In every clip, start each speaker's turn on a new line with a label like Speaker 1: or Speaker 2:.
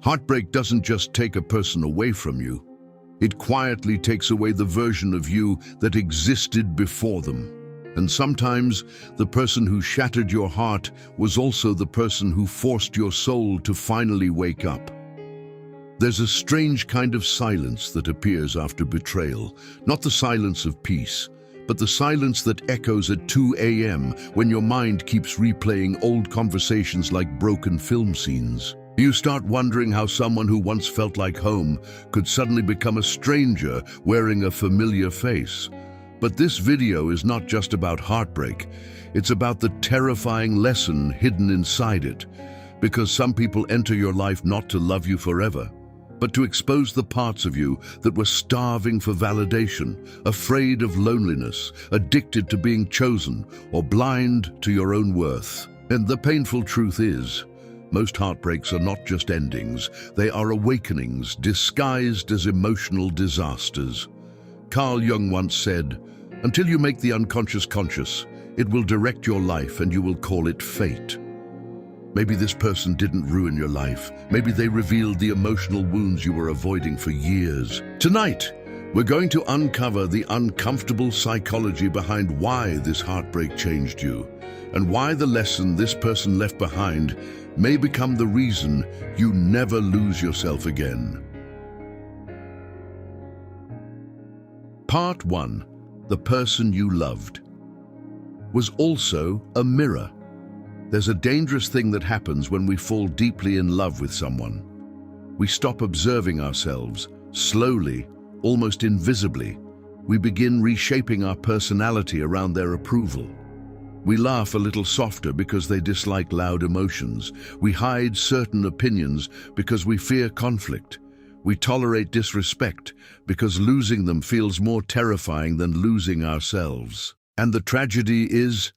Speaker 1: Heartbreak doesn't just take a person away from you. It quietly takes away the version of you that existed before them. And sometimes the person who shattered your heart was also the person who forced your soul to finally wake up. There's a strange kind of silence that appears after betrayal, not the silence of peace, but the silence that echoes at 2 a.m. when your mind keeps replaying old conversations like broken film scenes. You start wondering how someone who once felt like home could suddenly become a stranger wearing a familiar face. But this video is not just about heartbreak. It's about the terrifying lesson hidden inside it. Because some people enter your life not to love you forever, but to expose the parts of you that were starving for validation, afraid of loneliness, addicted to being chosen, or blind to your own worth. And the painful truth is, most heartbreaks are not just endings, they are awakenings disguised as emotional disasters. Carl Jung once said, "Until you make the unconscious conscious, it will direct your life and you will call it fate." Maybe this person didn't ruin your life. Maybe they revealed the emotional wounds you were avoiding for years. Tonight, we're going to uncover the uncomfortable psychology behind why this heartbreak changed you, and why the lesson this person left behind may become the reason you never lose yourself again. Part 1. The person you loved was also a mirror. There's a dangerous thing that happens when we fall deeply in love with someone. We stop observing ourselves. Slowly, almost invisibly, we begin reshaping our personality around their approval. We laugh a little softer because they dislike loud emotions. We hide certain opinions because we fear conflict. We tolerate disrespect because losing them feels more terrifying than losing ourselves. And the tragedy is,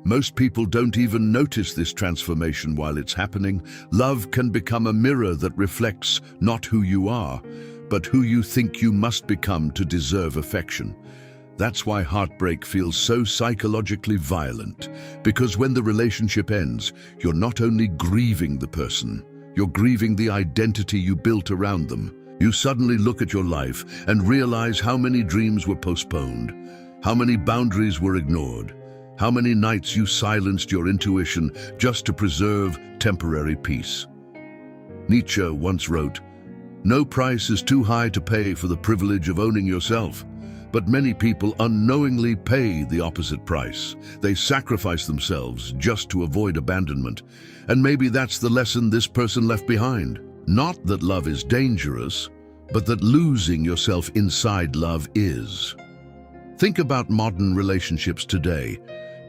Speaker 1: most people don't even notice this transformation while it's happening. Love can become a mirror that reflects not who you are, but who you think you must become to deserve affection. That's why heartbreak feels so psychologically violent, because when the relationship ends, you're not only grieving the person, you're grieving the identity you built around them. You suddenly look at your life and realize how many dreams were postponed, how many boundaries were ignored, how many nights you silenced your intuition just to preserve temporary peace. Nietzsche once wrote, "No price is too high to pay for the privilege of owning yourself." But many people unknowingly pay the opposite price. They sacrifice themselves just to avoid abandonment. And maybe that's the lesson this person left behind. Not that love is dangerous, but that losing yourself inside love is. Think about modern relationships today.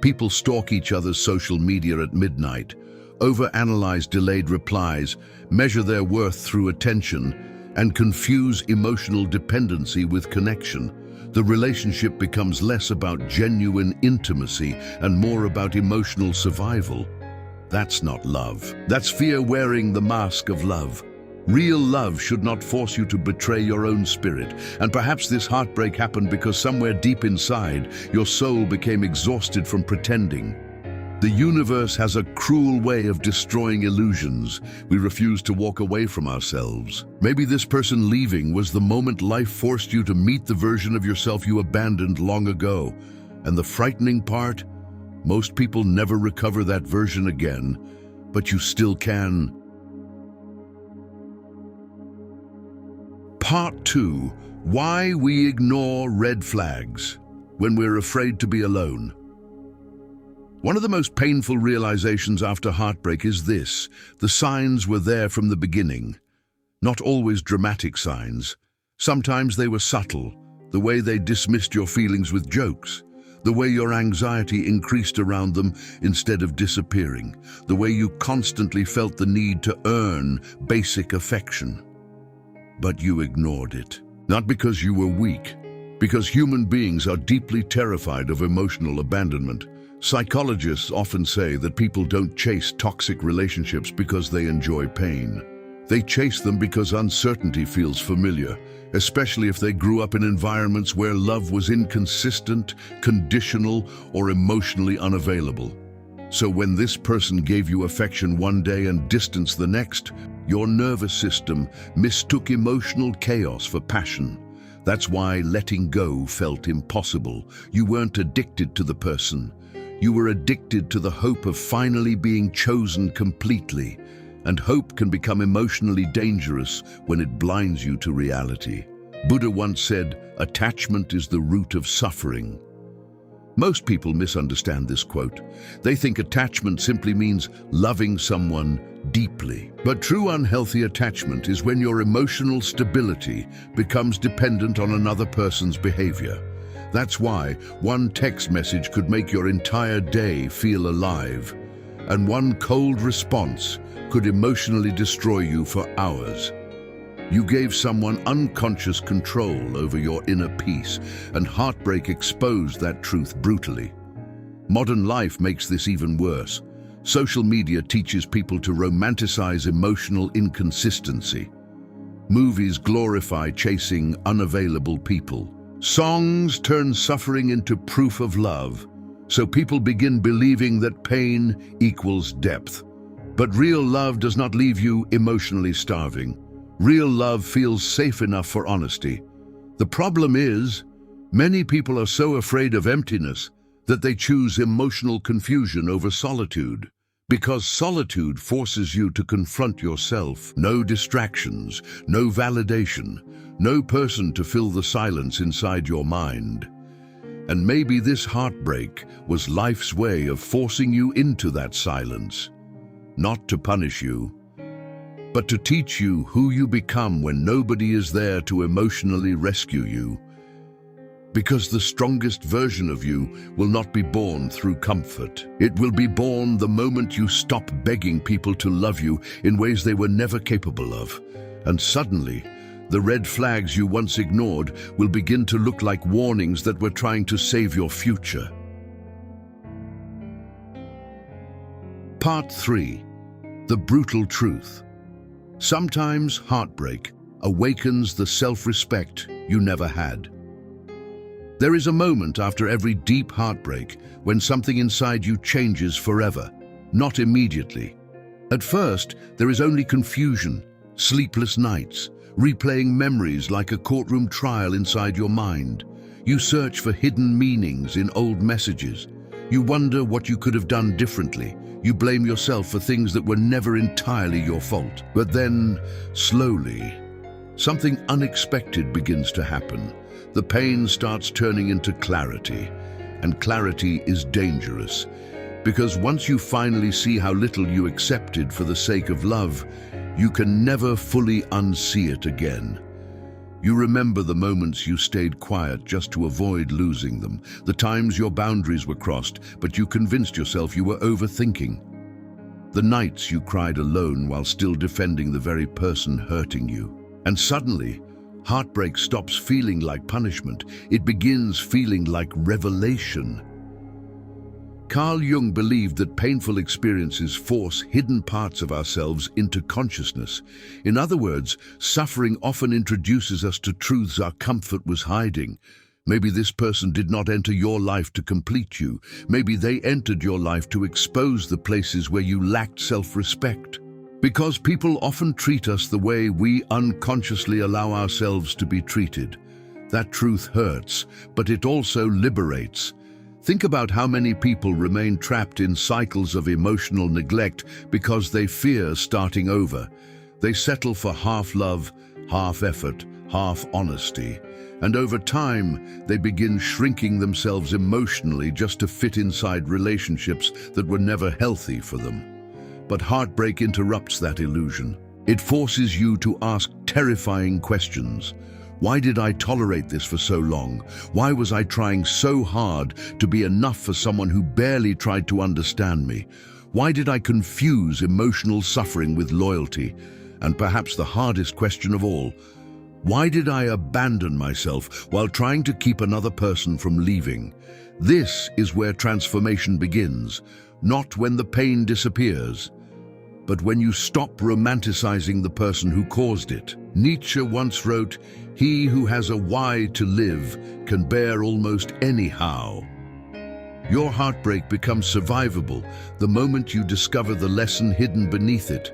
Speaker 1: People stalk each other's social media at midnight, overanalyze delayed replies, measure their worth through attention, and confuse emotional dependency with connection. The relationship becomes less about genuine intimacy and more about emotional survival. That's not love. That's fear wearing the mask of love. Real love should not force you to betray your own spirit. And perhaps this heartbreak happened because somewhere deep inside, your soul became exhausted from pretending. The universe has a cruel way of destroying illusions. We refuse to walk away from ourselves. Maybe this person leaving was the moment life forced you to meet the version of yourself you abandoned long ago. And the frightening part, most people never recover that version again, but you still can. Part 2. Why we ignore red flags when we're afraid to be alone. One of the most painful realizations after heartbreak is this: the signs were there from the beginning. Not always dramatic signs. Sometimes they were subtle, the way they dismissed your feelings with jokes, the way your anxiety increased around them instead of disappearing, the way you constantly felt the need to earn basic affection. But you ignored it. Not because you were weak, because human beings are deeply terrified of emotional abandonment. Psychologists often say that people don't chase toxic relationships because they enjoy pain. They chase them because uncertainty feels familiar, especially if they grew up in environments where love was inconsistent, conditional, or emotionally unavailable. So when this person gave you affection one day and distance the next, your nervous system mistook emotional chaos for passion. That's why letting go felt impossible. You weren't addicted to the person. You were addicted to the hope of finally being chosen completely. And hope can become emotionally dangerous when it blinds you to reality. Buddha once said, "Attachment is the root of suffering." Most people misunderstand this quote. They think attachment simply means loving someone deeply. But true unhealthy attachment is when your emotional stability becomes dependent on another person's behavior. That's why one text message could make your entire day feel alive, and one cold response could emotionally destroy you for hours. You gave someone unconscious control over your inner peace, and heartbreak exposed that truth brutally. Modern life makes this even worse. Social media teaches people to romanticize emotional inconsistency. Movies glorify chasing unavailable people. Songs turn suffering into proof of love, so people begin believing that pain equals depth. But real love does not leave you emotionally starving. Real love feels safe enough for honesty. The problem is, many people are so afraid of emptiness that they choose emotional confusion over solitude. Because solitude forces you to confront yourself. No distractions, no validation, no person to fill the silence inside your mind. And maybe this heartbreak was life's way of forcing you into that silence. Not to punish you, but to teach you who you become when nobody is there to emotionally rescue you. Because the strongest version of you will not be born through comfort. It will be born the moment you stop begging people to love you in ways they were never capable of. And suddenly, the red flags you once ignored will begin to look like warnings that were trying to save your future. Part 3. The brutal truth. Sometimes heartbreak awakens the self-respect you never had. There is a moment after every deep heartbreak when something inside you changes forever, not immediately. At first, there is only confusion, sleepless nights, replaying memories like a courtroom trial inside your mind. You search for hidden meanings in old messages. You wonder what you could have done differently. You blame yourself for things that were never entirely your fault. But then, slowly, something unexpected begins to happen. The pain starts turning into clarity, and clarity is dangerous. Because once you finally see how little you accepted for the sake of love, you can never fully unsee it again. You remember the moments you stayed quiet just to avoid losing them, the times your boundaries were crossed, but you convinced yourself you were overthinking. The nights you cried alone while still defending the very person hurting you. And suddenly, heartbreak stops feeling like punishment. It begins feeling like revelation. Carl Jung believed that painful experiences force hidden parts of ourselves into consciousness. In other words, suffering often introduces us to truths our comfort was hiding. Maybe this person did not enter your life to complete you. Maybe they entered your life to expose the places where you lacked self-respect. Because people often treat us the way we unconsciously allow ourselves to be treated. That truth hurts, but it also liberates. Think about how many people remain trapped in cycles of emotional neglect because they fear starting over. They settle for half love, half effort, half honesty. And over time, they begin shrinking themselves emotionally just to fit inside relationships that were never healthy for them. But heartbreak interrupts that illusion. It forces you to ask terrifying questions. Why did I tolerate this for so long? Why was I trying so hard to be enough for someone who barely tried to understand me? Why did I confuse emotional suffering with loyalty? And perhaps the hardest question of all, why did I abandon myself while trying to keep another person from leaving? This is where transformation begins, not when the pain disappears, but when you stop romanticizing the person who caused it. Nietzsche once wrote, "He who has a why to live can bear almost any how." Your heartbreak becomes survivable the moment you discover the lesson hidden beneath it.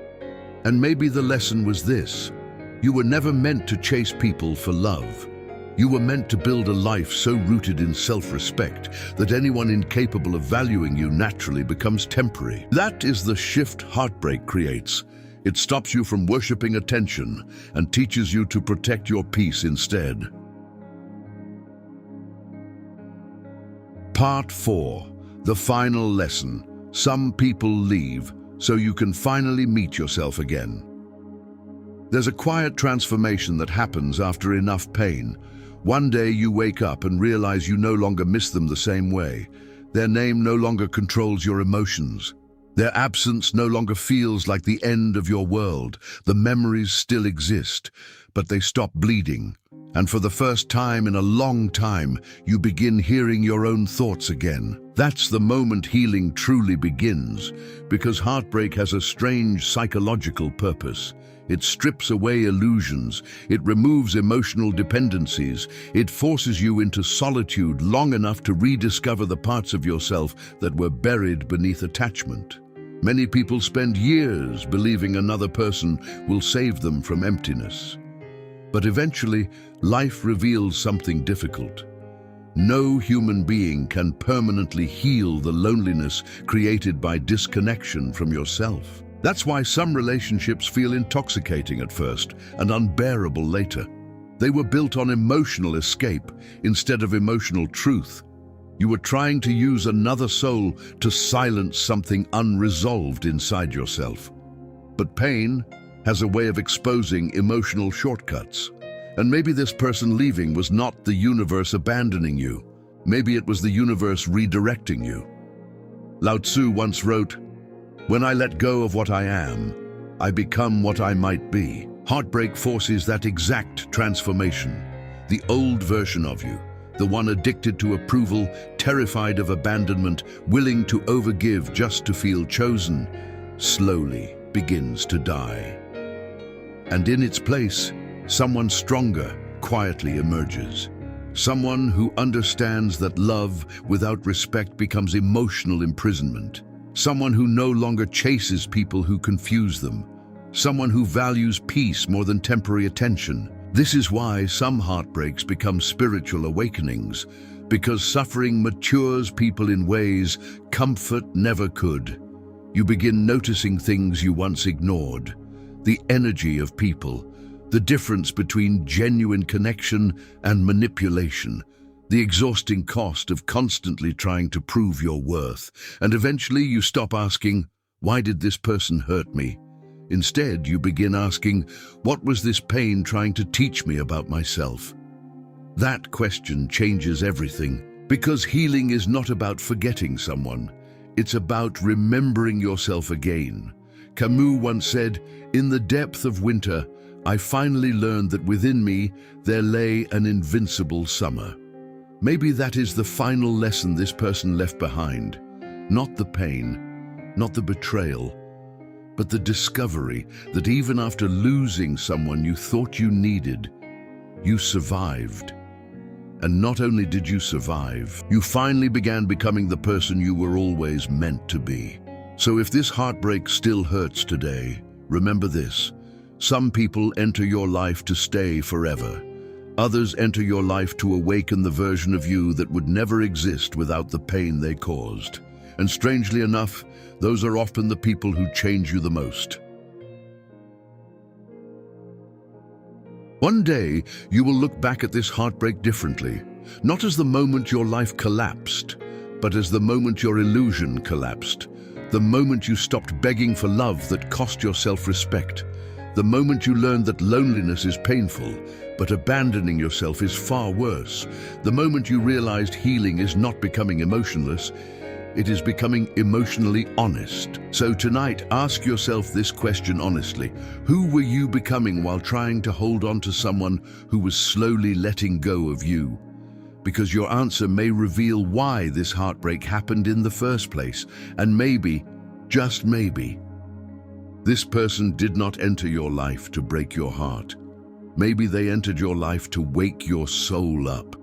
Speaker 1: And maybe the lesson was this: you were never meant to chase people for love. You were meant to build a life so rooted in self-respect that anyone incapable of valuing you naturally becomes temporary. That is the shift heartbreak creates. It stops you from worshipping attention and teaches you to protect your peace instead. Part 4. The final lesson. Some people leave so you can finally meet yourself again. There's a quiet transformation that happens after enough pain. One day you wake up and realize you no longer miss them the same way. Their name no longer controls your emotions. Their absence no longer feels like the end of your world. The memories still exist, but they stop bleeding. And for the first time in a long time, you begin hearing your own thoughts again. That's the moment healing truly begins, because heartbreak has a strange psychological purpose. It strips away illusions, it removes emotional dependencies, it forces you into solitude long enough to rediscover the parts of yourself that were buried beneath attachment. Many people spend years believing another person will save them from emptiness. But eventually, life reveals something difficult. No human being can permanently heal the loneliness created by disconnection from yourself. That's why some relationships feel intoxicating at first and unbearable later. They were built on emotional escape instead of emotional truth. You were trying to use another soul to silence something unresolved inside yourself. But pain has a way of exposing emotional shortcuts. And maybe this person leaving was not the universe abandoning you. Maybe it was the universe redirecting you. Lao Tzu once wrote, "When I let go of what I am, I become what I might be." Heartbreak forces that exact transformation. The old version of you, the one addicted to approval, terrified of abandonment, willing to overgive just to feel chosen, slowly begins to die. And in its place, someone stronger quietly emerges. Someone who understands that love without respect becomes emotional imprisonment. Someone who no longer chases people who confuse them. Someone who values peace more than temporary attention. This is why some heartbreaks become spiritual awakenings, because suffering matures people in ways comfort never could. You begin noticing things you once ignored. The energy of people, the difference between genuine connection and manipulation, the exhausting cost of constantly trying to prove your worth, and eventually you stop asking, "Why did this person hurt me?" Instead, you begin asking, "What was this pain trying to teach me about myself?" That question changes everything, because healing is not about forgetting someone. It's about remembering yourself again. Camus once said, "In the depth of winter, I finally learned that within me there lay an invincible summer." Maybe that is the final lesson this person left behind. Not the pain, not the betrayal, but the discovery that even after losing someone you thought you needed, you survived. And not only did you survive, you finally began becoming the person you were always meant to be. So if this heartbreak still hurts today, remember this: some people enter your life to stay forever. Others enter your life to awaken the version of you that would never exist without the pain they caused. And strangely enough, those are often the people who change you the most. One day, you will look back at this heartbreak differently, not as the moment your life collapsed, but as the moment your illusion collapsed, the moment you stopped begging for love that cost your self-respect, the moment you learned that loneliness is painful, but abandoning yourself is far worse, the moment you realized healing is not becoming emotionless, it is becoming emotionally honest. So tonight, ask yourself this question honestly: who were you becoming while trying to hold on to someone who was slowly letting go of you? Because your answer may reveal why this heartbreak happened in the first place, and maybe, just maybe, this person did not enter your life to break your heart. Maybe they entered your life to wake your soul up.